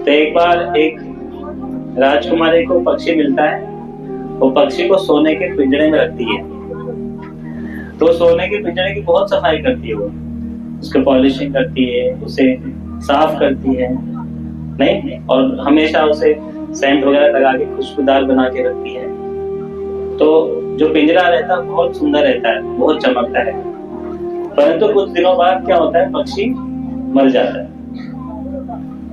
तो एक बार एक राजकुमारी को पक्षी मिलता है। वो पक्षी को सोने के पिंजरे में रखती है। तो सोने के पिंजरे की बहुत सफाई करती है वो, उसके पॉलिशिंग करती है, उसे साफ करती है, नहीं, और हमेशा उसे सेंट वगैरह लगा के खुशबूदार बना के रखती है। तो जो पिंजरा रहता है बहुत सुंदर रहता है, बहुत चमकता है। परंतु कुछ दिनों बाद क्या होता है, पक्षी मर जाता है,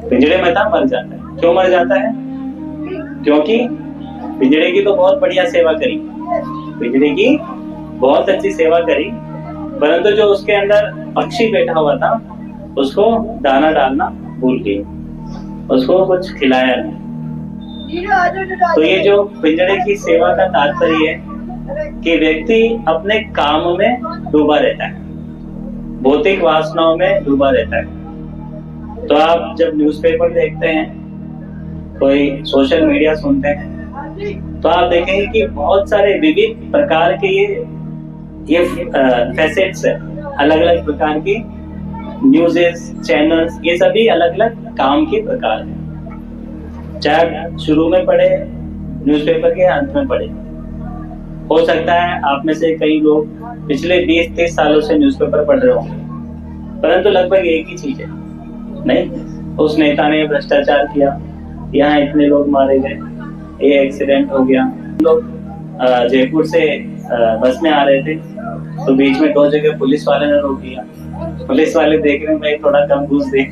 पिंजरे में था मर जाता है। क्यों मर जाता है? क्योंकि पिंजरे की तो बहुत बढ़िया सेवा करी, पिंजरे की बहुत अच्छी सेवा करी, परंतु जो उसके अंदर पक्षी बैठा हुआ था उसको दाना डालना भूल गई, उसको कुछ खिलाया नहीं। तो ये जो पिंजरे की सेवा का तात्पर्य है कि व्यक्ति अपने काम में डूबा रहता है, भौतिक वासनाओं में डूबा रहता है। तो आप जब न्यूज़पेपर देखते हैं, कोई सोशल मीडिया सुनते हैं, तो आप देखेंगे कि बहुत सारे विविध प्रकार के ये फैसेट्स है, अलग अलग प्रकार की न्यूज़ेस, चैनल्स, ये सभी अलग अलग काम के प्रकार हैं। चाहे शुरू में पढ़े न्यूज़पेपर के, अंत में पढ़े। हो सकता है आप में से कई लोग पिछले 20-30 सालों से न्यूज़पेपर पढ़ रहे होंगे, परंतु लगभग एक ही चीज है, नहीं, उस नेता ने भ्रष्टाचार किया, यहाँ इतने लोग मारे गए, ये एक्सीडेंट हो गया। लोग जयपुर से बस में आ रहे थे, तो बीच में 2 जगह पुलिस वाले ने रोक दिया। पुलिस वाले देख रहे हैं थोड़ा कम घूस दे।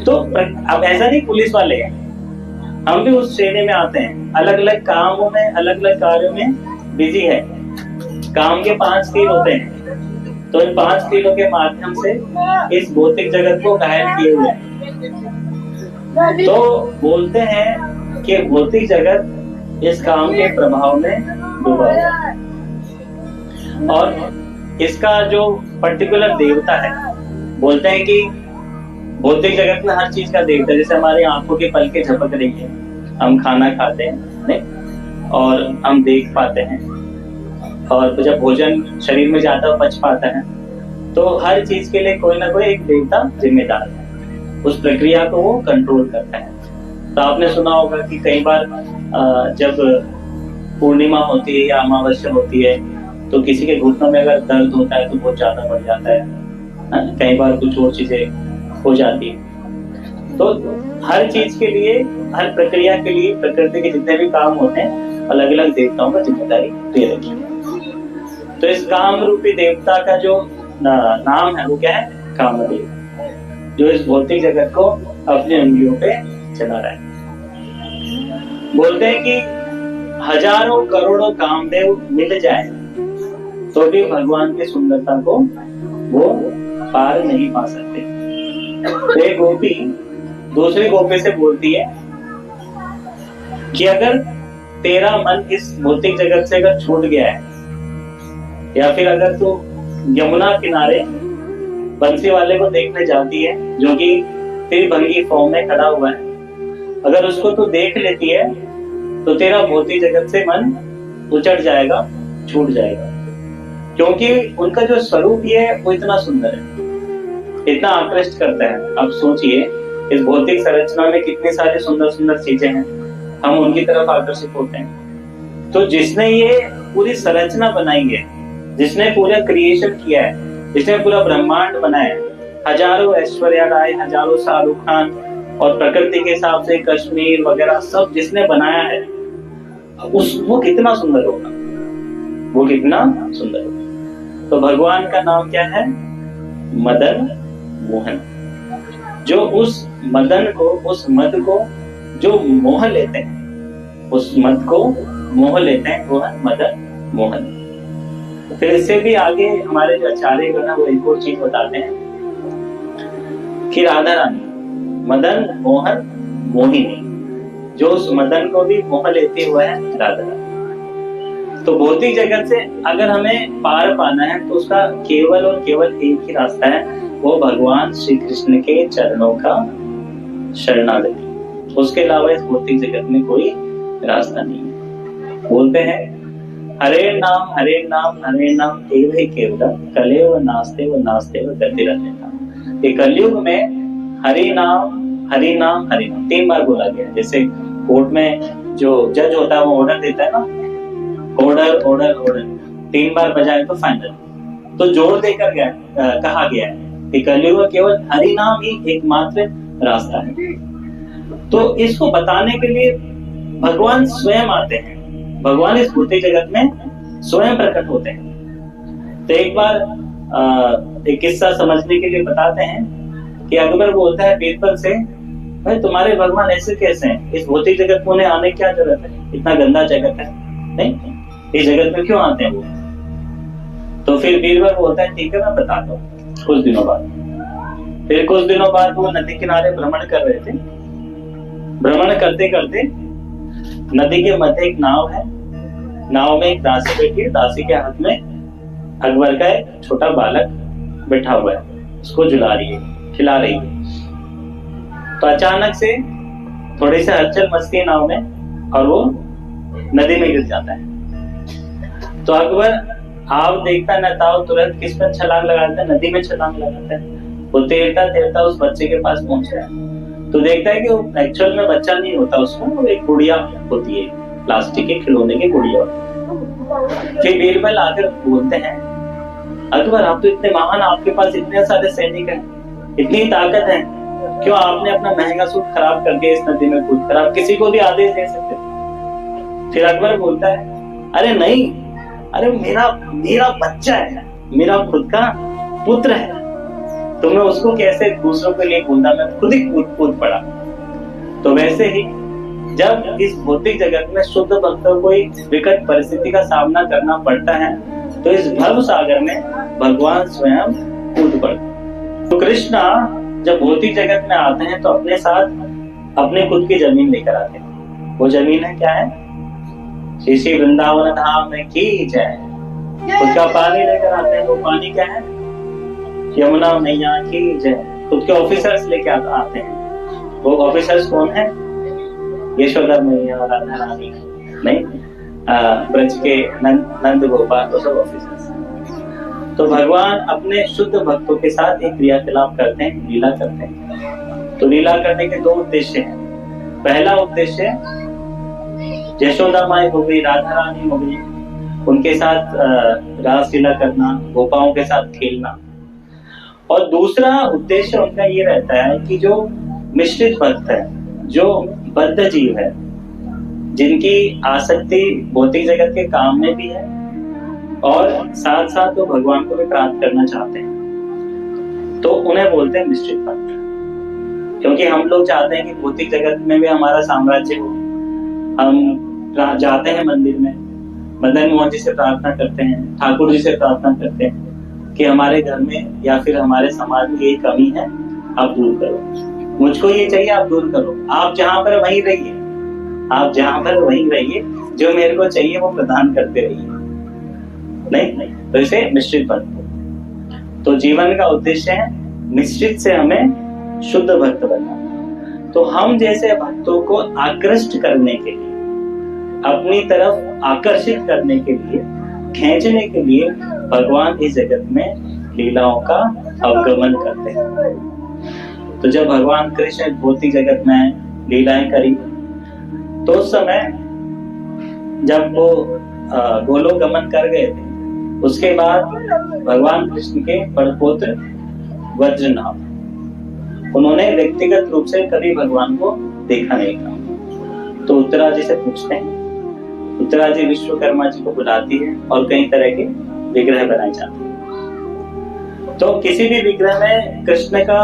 तो अब ऐसा नहीं, पुलिस वाले हैं, हम भी उस श्रेणी में आते हैं, अलग अलग कामों में, अलग अलग कार्यों में बिजी है। काम के 5 तीर होते हैं, तो इन 5 तीरों के माध्यम से इस भौतिक जगत को घायल किए हुए हैं। तो बोलते हैं कि भौतिक जगत इस काम के प्रभाव में डूबा हुआ है, और इसका जो पर्टिकुलर देवता है, बोलते हैं कि भौतिक जगत में हर चीज का देवता है। जैसे हमारी आंखों की पलकें झपक रही है, हम खाना खाते हैं, नहीं, और हम देख पाते हैं, और जब भोजन शरीर में जाता है पच पाता है। तो हर चीज के लिए कोई ना कोई एक देवता जिम्मेदार है, उस प्रक्रिया को वो कंट्रोल करता है। तो आपने सुना होगा कि कई बार जब पूर्णिमा होती है या अमावस्या होती है, तो किसी के घुटनों में अगर दर्द होता है तो बहुत ज्यादा बढ़ जाता है, कई बार कुछ और चीजें हो जाती है। तो हर चीज के लिए, हर प्रक्रिया के लिए प्रकृति के जितने भी काम होते हैं, अलग अलग देवताओं का जिम्मेदारी दे रखी है। तो इस काम रूपी देवता का जो नाम है वो क्या है? कामदेव, जो इस भौतिक जगत को अपनी उंगलियों पे चला रहा है। बोलते हैं कि हजारों करोड़ों कामदेव मिल जाए तो भी भगवान की सुंदरता को वो पार नहीं पा सकते। तो एक गोपी दूसरी गोपी से बोलती है कि अगर तेरा मन इस भौतिक जगत से अगर छूट गया है, या फिर अगर तू यमुना किनारे बंसी वाले को देखने जाती है जो कि त्रिभंगी फॉर्म में खड़ा हुआ है, अगर उसको तू देख लेती है तो तेरा भौतिक जगत से मन उचट जाएगा, छूट जाएगा, क्योंकि उनका जो स्वरूप है वो इतना सुंदर है, इतना आकृष्ट करता है। आप सोचिए, इस भौतिक संरचना में कितनी सारी सुंदर सुंदर चीजें हैं, हम उनकी तरफ आकर्षित होते हैं। तो जिसने ये पूरी संरचना बनाई है, जिसने पूरा क्रिएशन किया है, जिसने पूरा ब्रह्मांड बनाया है, हजारों ऐश्वर्या राय, हजारों शाहरुख खान, और प्रकृति के हिसाब से कश्मीर वगैरह सब जिसने बनाया है, वो कितना सुंदर होगा, वो कितना सुंदर होगा। तो भगवान का नाम क्या है? मदन मोहन। जो उस मदन को, उस मद को जो मोह लेते हैं, उस मद को मोह लेते हैं, वो है मदन मोहन। फिर इससे भी आगे हमारे जो आचार्य गण है वो एक और चीज बताते हैं कि राधा रानी, मदन मोहन मोहिनी, जो उस मदन को भी मोह लेते हुए है राधा रानी। तो भौतिक जगत से अगर हमें पार पाना है तो उसका केवल और केवल एक ही रास्ता है, वो भगवान श्री कृष्ण के चरणों का शरणागति। उसके अलावा इस भौतिक जगत में कोई रास्ता नहीं है। बोलते हैं हरे नाम हरे नाम हरे नाम एव ही केवलम, कलेव नास्ते व नास्ते व गतिरन्यथा। ये कलयुग में हरि हरि नाम 3 बार बोला गया। जैसे कोर्ट में जो जज होता है वो ऑर्डर देता है ना, ऑर्डर ऑर्डर ऑर्डर 3 बार बजाए तो फाइनल। तो जोर देकर कहा गया है कि कलयुग में केवल हरि नाम ही एकमात्र रास्ता है। तो इसको बताने के लिए भगवान स्वयं आते हैं, भगवान इस भौतिक जगत में स्वयं प्रकट होते हैं। तो एक बार एक किस्सा समझने के लिए बताते हैं कि अकबर बोलता है बीरबल से, भाई तुम्हारे भगवान ऐसे कैसे हैं, इस भौतिक जगत में उन्हें आने क्या जरूरत है, इतना गंदा जगत है, नहीं इस जगत में क्यों आते हैं वो। तो फिर बीरबल बोलता है ठीक है मैं बताता हूँ। कुछ दिनों बाद, फिर कुछ दिनों बाद वो नदी किनारे भ्रमण कर रहे थे। भ्रमण करते करते नदी के मध्य एक नाव है, नाव में एक दासी बैठी है, दासी के हाथ में अकबर का एक छोटा बालक बैठा हुआ है, उसको झुला रही है, खिला रही है। तो अचानक से थोड़ी सी हलचल मचती है नाव में और वो नदी में गिर जाता है। तो अकबर आप देखता न था तुरंत किस पर छलांग लगाता है, नदी में छलांग लगाता है। वो तैरता तैरता उस बच्चे के पास पहुंचता है तो देखता है कि वो एक्चुअल में बच्चा नहीं होता, उसको वो एक गुड़िया होती है, प्लास्टिक के खिलौने की गुड़िया। फिर बीरबल आकर बोलते हैं अकबर आप तो इतने महान, आपके पास इतने सारे सैनिक हैं, इतनी ताकत है, क्यों आपने अपना महंगा सूट खराब करके इस नदी में कूद कर आप किसी को भी आदेश दे सकते। फिर अकबर बोलता है अरे नहीं, अरे मेरा बच्चा है, मेरा खुद का पुत्र है, तो मैं उसको कैसे दूसरों के लिए कूदा, मैं खुद ही कूद पड़ा। तो वैसे ही जब इस भौतिक जगत में शुद्ध भक्तों को विकट परिस्थिति का सामना करना पड़ता है तो इस भव सागर में भगवान स्वयं कूद पड़ते। तो कृष्णा जब भौतिक जगत में आते हैं तो अपने साथ अपने खुद की जमीन लेकर आते हैं। वो जमीन है क्या है, श्री श्री वृंदावन धाम में की जय। खुद का पानी लेकर आते हैं, वो पानी क्या है, यमुना मैया की जय। खुद के ऑफिसर्स लेके आते हैं, वो ऑफिसर्स कौन है, यशोदा मैया, राधा रानी, नहीं ब्रज के नंद गोपाल, वो सब ऑफिसर्स। तो भगवान अपने शुद्ध भक्तों के साथ एक क्रियाकलाप करते हैं, लीला करते हैं। तो लीला करने के 2 उद्देश्य हैं। पहला उद्देश्य यशोदा माई हो गई, राधा रानी हो गई, उनके साथ रास लीला करना, गोपाओं के साथ खेलना। और दूसरा उद्देश्य उनका ये रहता है कि जो मिश्रित भक्त है, जो बद्ध जीव है, जिनकी आसक्ति भौतिक जगत के काम में भी है और साथ साथ वो भगवान को भी प्राप्त करना चाहते हैं, तो उन्हें बोलते हैं मिश्रित भक्त। क्योंकि हम लोग चाहते हैं कि भौतिक जगत में भी हमारा साम्राज्य हो। हम जाते हैं मंदिर में, मदन मोहन जी से प्रार्थना करते हैं, ठाकुर जी से प्रार्थना करते हैं कि हमारे घर में या फिर हमारे समाज में ये कमी है, आप दूर करो, मुझको ये चाहिए आप दूर करो, आप जहां पर वहीं रहिए, आप जहां पर वहीं रहिए, जो मेरे को चाहिए वो प्रदान करते रहिए। नहीं तो इसे मिश्रित भक्त। तो जीवन का उद्देश्य है मिश्रित से हमें शुद्ध भक्त बनना। तो हम जैसे भक्तों को आकृष्ट करने के लिए, अपनी तरफ आकर्षित करने के लिए, खींचने के लिए भगवान इस जगत में लीलाओं का अवगमन करते हैं। तो जब भगवान कृष्ण भौतिक जगत में लीलाएं करी तो उस समय जब वो गोलोक गमन कर गए थे, उसके बाद भगवान कृष्ण के परपुत्र वज्रनाभ, उन्होंने व्यक्तिगत रूप से कभी भगवान को देखा नहीं था। तो उत्तरा जी से पूछते हैं, उत्तरा जी विश्वकर्मा जी को बुलाती है और कई तरह के विग्रह बनाए जाते हैं। तो किसी भी विग्रह में कृष्ण का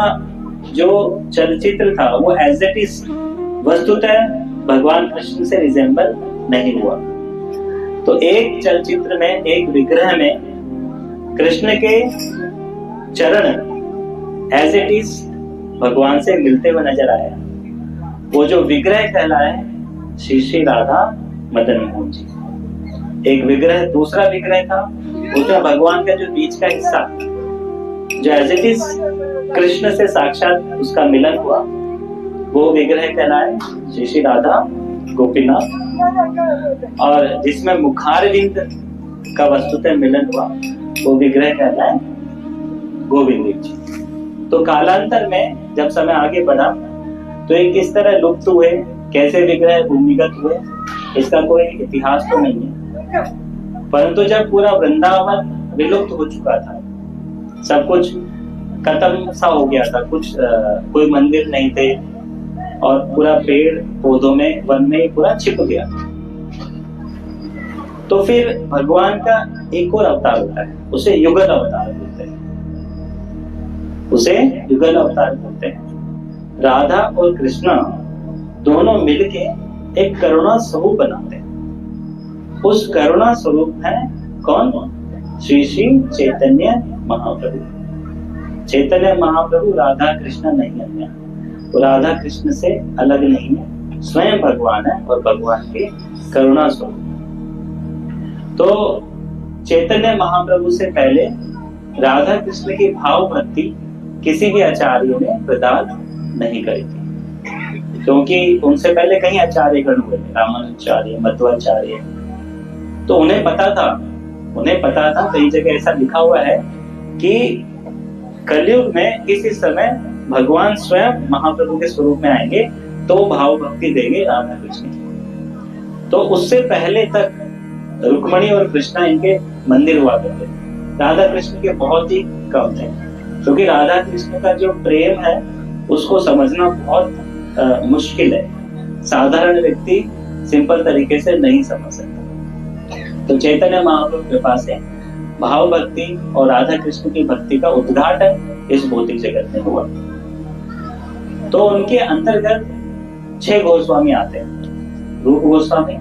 जो चलचित्र था वो एज इट इज वस्तुतः भगवान कृष्ण से रिजेंबल नहीं हुआ। तो एक चलचित्र में, एक विग्रह में कृष्ण के चरण एज इट इज भगवान से मिलते हुए नजर आया। वो जो विग्रह कहलाए श्री श्री राधा मदन मोहन जी। एक विग्रह, दूसरा विग्रह था उसमें भगवान का जो बीच का हिस्सा जो एज इट इज कृष्ण से साक्षात उसका मिलन हुआ, वो विग्रह कहलाए श्री श्री राधा गोपीनाथ। और जिसमें मुखारविंद का वस्तुतः मिलन हुआ वो विग्रह कहलाए गोविंद जी। तो कालांतर में जब समय आगे बढ़ा तो ये किस तरह लुप्त हुए, कैसे विग्रह भूमिगत हुए, इसका कोई इतिहास तो नहीं है। परंतु जब पूरा वृंदावन विलुप्त हो चुका था, सब कुछ खत्म सा हो गया था, कुछ कोई मंदिर नहीं थे और पूरा पेड़ पौधों में, वन में पूरा छिप गया, तो फिर भगवान का एक और अवतार होता है, उसे युगल अवतार बोलते हैं। उसे युगल अवतार बोलते हैं। राधा और कृष्णा दोनों मिलके एक करुणा स्वरूप बनाते हैं। उस करुणा स्वरूप है कौन? श्री श्री चैतन्य महाप्रभु। चैतन्य महाप्रभु राधा कृष्ण नहीं है, वो राधा कृष्ण से अलग नहीं है, स्वयं भगवान है और भगवान के करुणा स्वरूप। तो चैतन्य महाप्रभु से पहले राधा कृष्ण की भाव भक्ति किसी भी आचार्य ने प्रदान नहीं करी थी, क्योंकि उनसे पहले कई आचार्य गण हुए, रामानुजाचार्य, मध्वाचार्य, तो उन्हें पता था, कई जगह ऐसा लिखा हुआ है कि कलयुग में किसी समय भगवान स्वयं महाप्रभु के स्वरूप में आएंगे तो भाव भक्ति देंगे राधा कृष्ण की। तो उससे पहले तक रुक्मणी और कृष्णा इनके मंदिर हुआ करते, राधा कृष्ण के बहुत ही कम थे, क्योंकि राधा कृष्ण का जो प्रेम है उसको समझना बहुत मुश्किल है, साधारण व्यक्ति सिंपल तरीके से नहीं समझ सकता। तो चैतन्य महाप्रभु के पास है भाव भक्ति और राधा कृष्ण की भक्ति का उद्घाटन इस भौतिक जगत में हुआ। तो उनके अंतर्गत 6 गोस्वामी आते हैं, रूप गोस्वामी,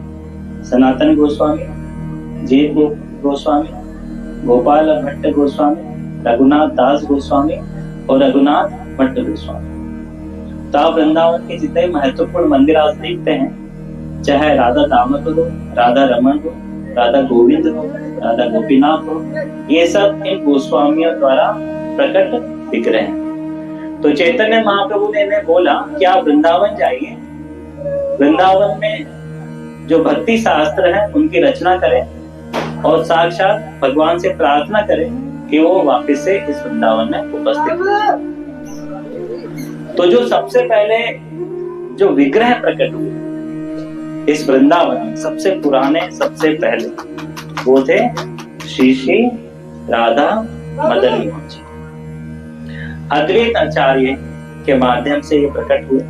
सनातन गोस्वामी, जीव गोस्वामी, गोपाल भट्ट गोस्वामी, रघुनाथ दास गोस्वामी और रघुनाथ भट्ट गोस्वामी। तो आप वृंदावन के जितने महत्वपूर्ण मंदिर आज देखते हैं, चाहे राधा दामोदर हो, राधा रमन हो, राधा गोविंद हो, राधा गोपीनाथ हो, ये सब इन गोस्वामियों द्वारा प्रकट विग्रह हैं। तो चैतन्य महाप्रभु ने इन्हें बोला कि आप वृंदावन जाइए, वृंदावन में जो भक्ति शास्त्र है उनकी रचना करें और साक्षात भगवान से प्रार्थना करें कि वो वापस से इस वृंदावन में उपस्थित हो। तो जो सबसे पहले जो विग्रह प्रकट हुए इस वृंदावन में, सबसे पुराने, सबसे पहले, वो थे श्री श्री राधा मदन मोहन जी। अद्वैत आचार्य के माध्यम से ये प्रकट हुए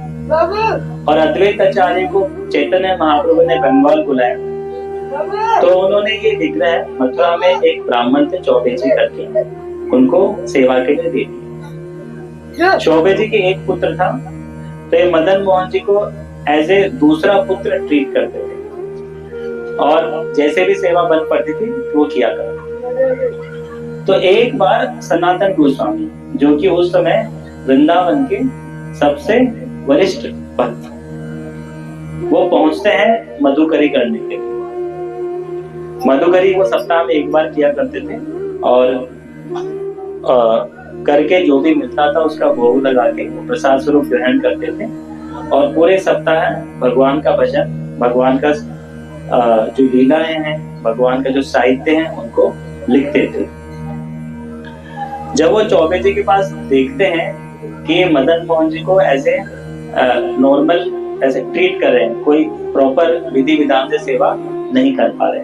और अद्वैत आचार्य को चैतन्य महाप्रभु ने बंगाल बुलाया, तो उन्होंने ये विग्रह मथुरा में एक ब्राह्मण थे चौबे जी करके, उनको सेवा के लिए दे दिया। चौबे जी के एक पुत्र था, तो ये मदन मोहन जी को एज ए दूसरा पुत्र ट्रीट करते थे और जैसे भी सेवा बन पड़ती थी वो किया करते। तो एक बार सनातन गोस्वामी, जो कि उस समय वृंदावन के सबसे वरिष्ठ भक्त, वो पहुंचते हैं मधुकरी करने के लिए। मधुकरी वो सप्ताह में एक बार किया करते थे और करके जो भी मिलता था उसका भोग लगा के वो प्रसाद स्वरूप ग्रहण करते थे और पूरे सप्ताह भगवान का भजन, भगवान का जो लीलाएं हैं, भगवान का जो साहित्य है उनको लिखते थे। जब वो चौबे जी के पास देखते हैं कि मदन मोहन जी को ऐसे नॉर्मल ऐसे ट्रीट कर रहे हैं, कोई प्रॉपर विधि विधान से सेवा नहीं कर पा रहे,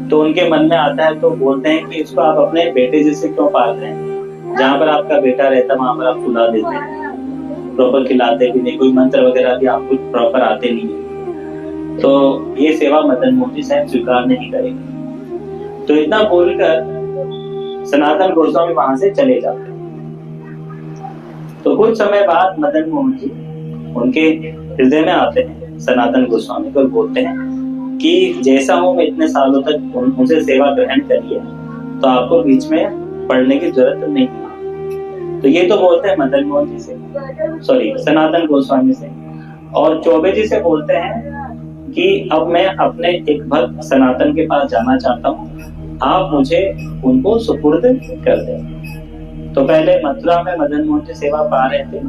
तो उनके मन में आता है, तो बोलते हैं कि इसको आप अपने बेटे जैसे क्यों पाल रहे हैं, जहाँ पर आपका बेटा रहता है वहां पर आप सुला देते हैं, प्रॉपर खिलाते भी नहीं, कोई मंत्र वगैरह भी आपको प्रॉपर आते नहीं है, तो ये सेवा मदन मोहन जी शायद स्वीकार नहीं करेंगे। तो इतना बोलकर सनातन गोस्वामी वहां से चले जाते हैं। तो कुछ समय बाद मदन मोहन जी उनके हृदय में आते हैं सनातन गोस्वामी को, बोलते हैं कि जैसा हूं मैं इतने सालों तक उनसे सेवा ग्रहण करी है, तो आपको बीच में पढ़ने की जरूरत नहीं। तो ये तो बोलते हैं मदन मोहन जी से, सॉरी सनातन गोस्वामी से, और चौबे जी से बोलते हैं कि अब मैं अपने एक भक्त सनातन के पास जाना चाहता हूँ, आप मुझे उनको सुपुर्द कर दें। तो पहले मथुरा में मदन मोहन जी सेवा पा रहे थे,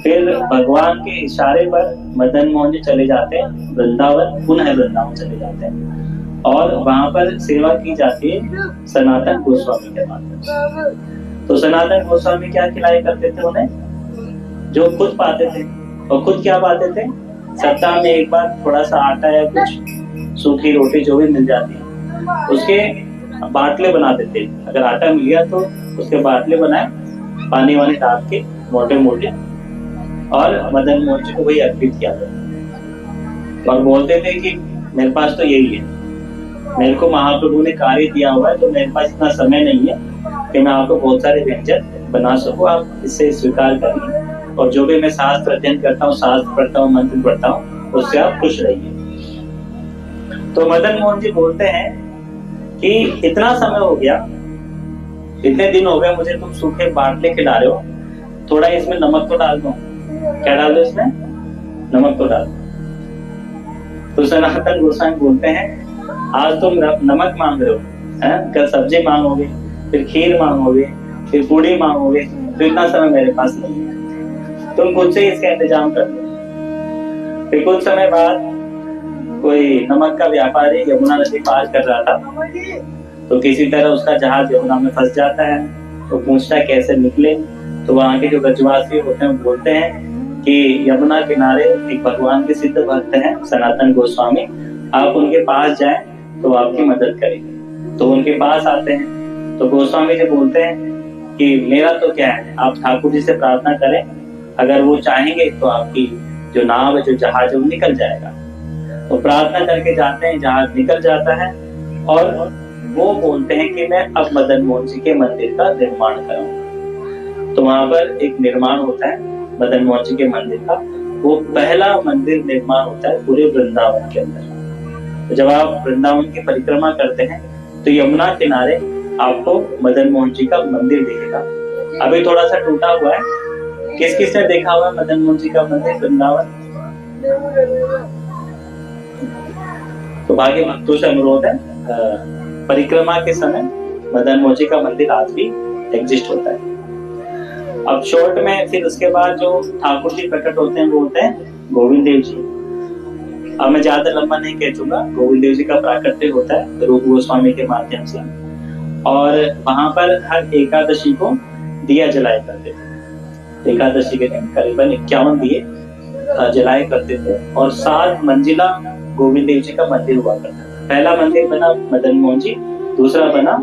फिर भगवान के इशारे पर मदन मोहन जी चले जाते हैं वृंदावन, पुनः वृंदावन चले जाते हैं और वहां पर सेवा की जाती है सनातन गोस्वामी के माध्यम से। तो सनातन गोस्वामी क्या खिलाया करते थे उन्हें? जो खुद पाते थे। और खुद क्या पाते थे, सप्ताह में एक बार थोड़ा सा आटा या कुछ सूखी रोटी जो भी मिल जाती है उसके बाटले बनाते थे। अगर आटा मिल गया तो उसके बाटले बनाए, पानी वानी डाल के मोटे मोटे, और मदन मोहन जी को वही अर्पित किया था। और बोलते थे कि मेरे पास तो यही है, मेरे को महाप्रभु ने कार्य दिया हुआ है, तो मेरे पास इतना समय नहीं है कि मैं आपको बहुत सारे व्यंजन बना सकूं, आप इसे स्वीकार करिए। और जो भी मैं शास्त्र अध्ययन करता हूँ, शास्त्र पढ़ता हूँ, मंत्र पढ़ता हूँ, उससे आप खुश रहिए। तो मदन मोहन जी बोलते हैं कि इतना समय हो गया, इतने दिन हो गए मुझे तुम सूखे बाटले खिला रहे हो, थोड़ा इसमें नमक तो डाल दो। क्या डाल दो इसमें? नमक तो डाल दो। तो सनातन गोस्वामी बोलते हैं आज तुम नमक मांग रहे हो, कल सब्जी मांगोगे, फिर खीर मांगोगे, फिर पूड़ी मांगोगे, तो इतना समय मेरे पास नहीं है, तुम खुद से इसका इंतजाम कर लो। फिर कुछ समय बाद कोई नमक का व्यापारी यमुना नदी पार कर रहा था, तो किसी तरह उसका जहाज यमुना में फंस जाता है। तो पूछता है कैसे निकले, तो वहां के जो ब्रजवासी होते हैं बोलते हैं कि यमुना किनारे एक भगवान के सिद्ध भक्त हैं सनातन गोस्वामी, आप उनके पास जाएं तो आपकी मदद करेंगे। तो उनके पास आते हैं, तो गोस्वामी जी बोलते हैं कि मेरा तो क्या है, आप ठाकुर जी से प्रार्थना करें, अगर वो चाहेंगे तो आपकी जो नाव है, जो जहाज है, वो निकल जाएगा। तो प्रार्थना करके जाते हैं, जहाज निकल जाता है, और वो बोलते हैं कि मैं अब मदन मोहन जी के मंदिर का निर्माण करूंगा। तो वहां पर एक निर्माण होता है मदन मोहन जी के मंदिर का, वो पहला मंदिर निर्माण होता है पूरे वृंदावन के अंदर। तो जब आप वृंदावन की परिक्रमा करते हैं तो यमुना किनारे आपको मदन मोहन जी का मंदिर दिखेगा। अभी थोड़ा सा टूटा हुआ है, किस किस ने देखा हुआ मदन मोहन जी का मंदिर वृंदावन? तो भाग्य भक्तों से अनुरोध है, परिक्रमा के समय मदन मोहन जी का मंदिर आज भी एग्जिस्ट होता है। अब शॉर्ट में फिर उसके बाद जो ठाकुर जी प्रकट होते हैं वो होते हैं गोविंद देव जी। अब मैं ज्यादा लंबा नहीं कह चुका, गोविंद देव जी का प्राकट्य होता है रूप गोस्वामी के माध्यम से, और वहां पर हर एकादशी को दिया जलाया करते थे। एकादशी के दिन करीबन 51 दिए जलाए करते थे, और 7 मंजिला गोविंद देव जी का मंदिर हुआ करता था। पहला मंदिर बना मदन मोहन जी, दूसरा बना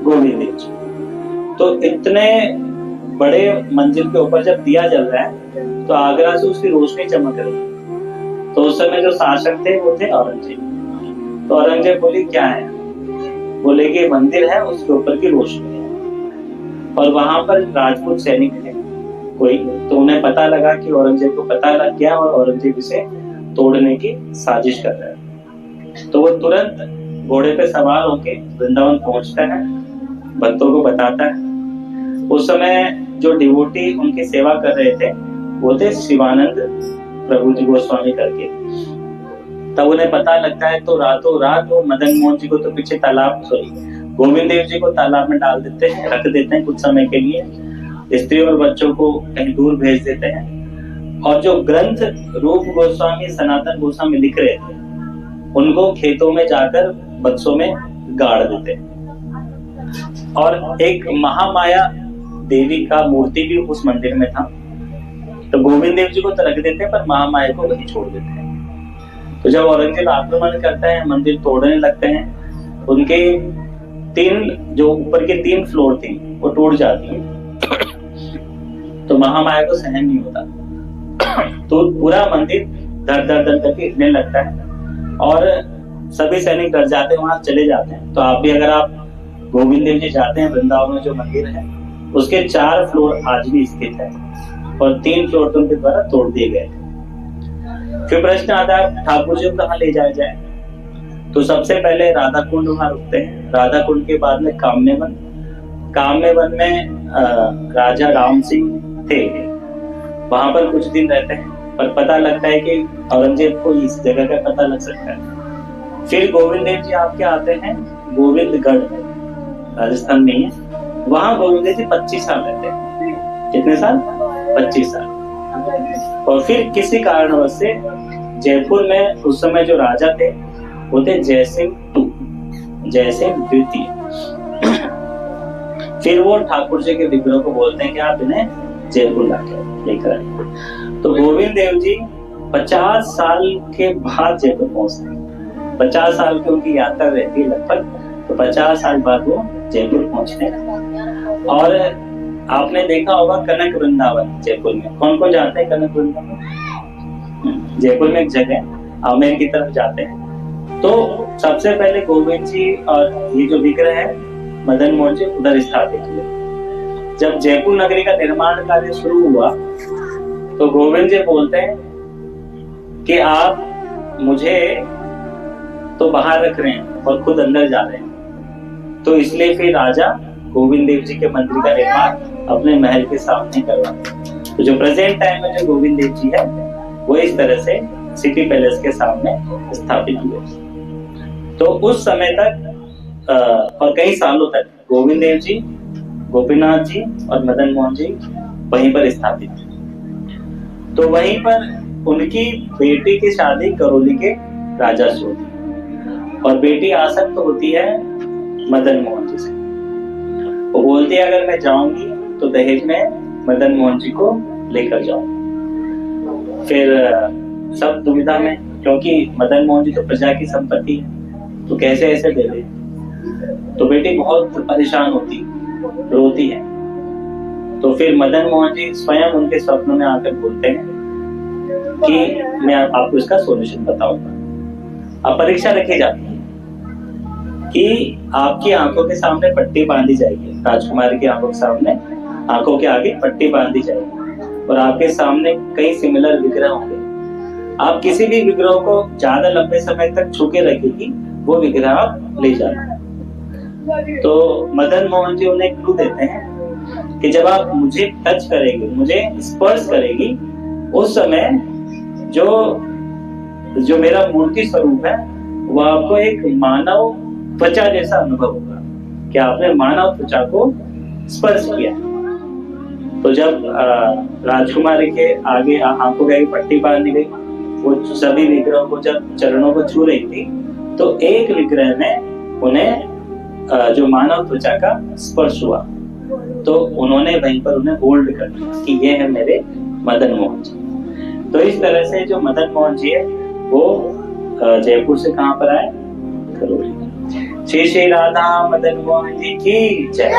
गोविंद देव जी। तो इतने बड़े मंजिल के ऊपर जब दिया जल रहा है तो आगरा से उसकी रोशनी चमक रही है। तो उस समय जो शासक थे वो थे औरंगजेब। तो औरंगजेब बोली क्या है? बोले कि मंदिर है, उसके ऊपर की रोशनी है। और वहां पर राजपूत सैनिक थे कोई, तो उन्हें पता लगा कि औरंगजेब को पता लग गया और औरंगजेब इसे तोड़ने की साजिश कर रहा है। तो वो तुरंत घोड़े पे सवार होके वृंदावन पहुंचता है, भक्तों को बताता है। उस समय जो डिवोटी उनकी सेवा कर रहे थे वो थे शिवानंद प्रभु जी गोस्वामी करके। तब उन्हें पता लगता है, तो रातों रात वो मदन मोहन जी को तो पीछे गोविंद देव जी को तालाब में डाल देते हैं, रख देते हैं कुछ समय के लिए, स्त्री और बच्चों को कहीं दूर भेज देते हैं। और जो ग्रंथ रूप गोस्वामी सनातन गोस्वामी लिख रहे थे उनको खेतों में जाकर बक्सों में गाड़ देते हैं। और एक महामाया देवी का मूर्ति भी उस मंदिर में था, तो गोविंद देव जी को तो रख देते हैं पर महामाया को वहीं छोड़ देते हैं। तो जब औरंगजेब आक्रमण करता है, मंदिर तोड़ने लगते हैं, उनके 3 जो ऊपर के 3 फ्लोर थी वो टूट जाती है। तो महामाया को सहन नहीं होता, तो पूरा मंदिर धड़ धड़ धड़ करके हिलने लगता है और सभी सैनिक डर जाते हैं, वहां चले जाते हैं। तो आप भी अगर आप गोविंद देव जी जाते हैं वृंदावन में जो मंदिर है उसके 4 फ्लोर आज भी स्थित है और 3 फ्लोर तो उनके द्वारा तोड़ दिए गए थे। फिर प्रश्न आता है ठाकुर जी को कहाँ ले जाया जाए? तो सबसे पहले राधा कुंड वहां रुकते हैं, राधा कुंड के बाद में काम्यवन। काम्यवन में राजा राम सिंह थे, वहां पर कुछ दिन रहते हैं, पर पता लगता है कि औरंगजेब को इस जगह का पता लग सकता है। फिर गोविंद देव जी आपके आते हैं गोविंदगढ़, राजस्थान में है, वहां गोविंद देव जी 25 साल रहते हैं। कितने साल? 25 साल। और फिर किसी कारणवश से जयपुर में उस समय जो राजा थे वो थे जयसिंह द्वितीय। फिर वो ठाकुर जी के विग्रह को बोलते हैं कि आप इन्हें जयपुर लाके लेकर आए। तो गोविंद देव जी 50 साल के बाद जयपुर पहुंचते हैं। 50 साल की उनकी यात्रा रहती है लगभग, तो 50 साल बाद वो जयपुर पहुंचते हैं। और आपने देखा होगा कनक वृंदावन जयपुर में, कौन कौन जाते हैं कनक वृंदावन? जयपुर में एक जगह आमेर की तरफ जाते हैं। तो सबसे पहले गोविंद जी और ये जो विग्रह है मदन मोहन जी उधर स्थापित हुए। जब जयपुर नगरी का निर्माण कार्य शुरू हुआ तो गोविंद जी बोलते हैं कि आप मुझे तो बाहर रख रहे हैं और खुद अंदर जा रहे हैं, तो इसलिए फिर राजा गोविंद देव जी के मंदिर का निर्माण अपने महल के सामने करवाते। तो जो प्रेजेंट टाइम में जो गोविंद देव जी है वो इस तरह से सिटी पैलेस के सामने स्थापित हुए। तो उस समय तक और कई सालों तक गोविंद देव जी, गोपीनाथ जी और मदन मोहन जी वहीं पर स्थापित थे। तो वहीं पर उनकी बेटी की शादी करौली के राजा से होती और बेटी आसक्त होती है मदन मोहन जी से। वो बोलती है अगर मैं जाऊंगी तो दहेज में मदन मोहन जी को लेकर जाऊंगी। फिर सब दुविधा में, क्योंकि मदन मोहन जी तो प्रजा की संपत्ति है, तो कैसे ऐसे दे दे। तो बेटी बहुत परेशान होती, रोती है। तो फिर मदन मोहन जी स्वयं उनके स्वप्न में आकर बोलते हैं कि मैं आपको इसका सॉल्यूशन बताऊंगा। अब परीक्षा रखी जाती है कि आपकी आंखों के सामने पट्टी बांधी जाएगी, राजकुमारी की आंखों के सामने, आंखों के आगे पट्टी बांधी जाएगी और आपके सामने कई सिमिलर विग्रह होंगे। आप किसी भी विग्रह को ज्यादा लंबे समय तक छू के रखेगी, वो विग्रह आप ले जाना। तो मदन मोहन जी उन्हें क्लू देते हैं कि जब आप मुझे टच करेगी, मुझे स्पर्श करेगी, उस समय जो मेरा मूर्ति स्वरूप है वो आपको एक मानव त्वचा जैसा अनुभव होगा कि आपने मानव त्वचा को स्पर्श किया। तो जब राजकुमारी के आगे आंखों के आगे पट्टी बांधी गई, वो सभी विग्रहों को जब चरणों को छू रही थी, तो एक विग्रह में उन्हें जो मानव त्वचा का स्पर्श हुआ, तो उन्होंने वहीं पर उन्हें होल्ड कर लिया कि ये है मेरे मदन मोहन जी। तो इस तरह से जो मदन मोहन जी है वो जयपुर से कहाँ पर आए? करौली। श्री श्री राधा मदन मोहन जी की जय।